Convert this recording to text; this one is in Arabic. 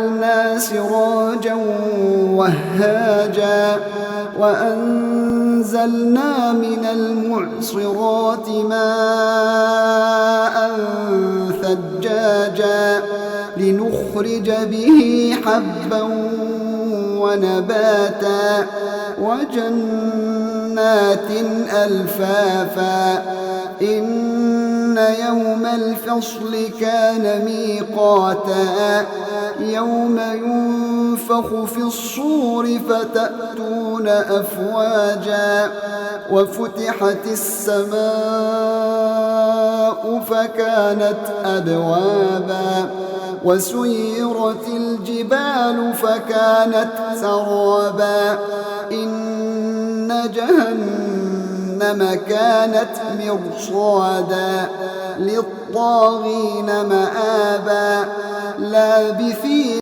جعلنا سراجا وهاجا وأنزلنا من المعصرات ماء ثجاجا لنخرج به حبا ونباتا وجنات ألفافا إن يوم الفصل كان ميقاتا يوم ينفخ في الصور فتأتون أفواجا وفتحت السماء فكانت أبوابا وسيرت الجبال فكانت سرابا إن جهنم كانت مرصادا للطاغين مآبا لابثين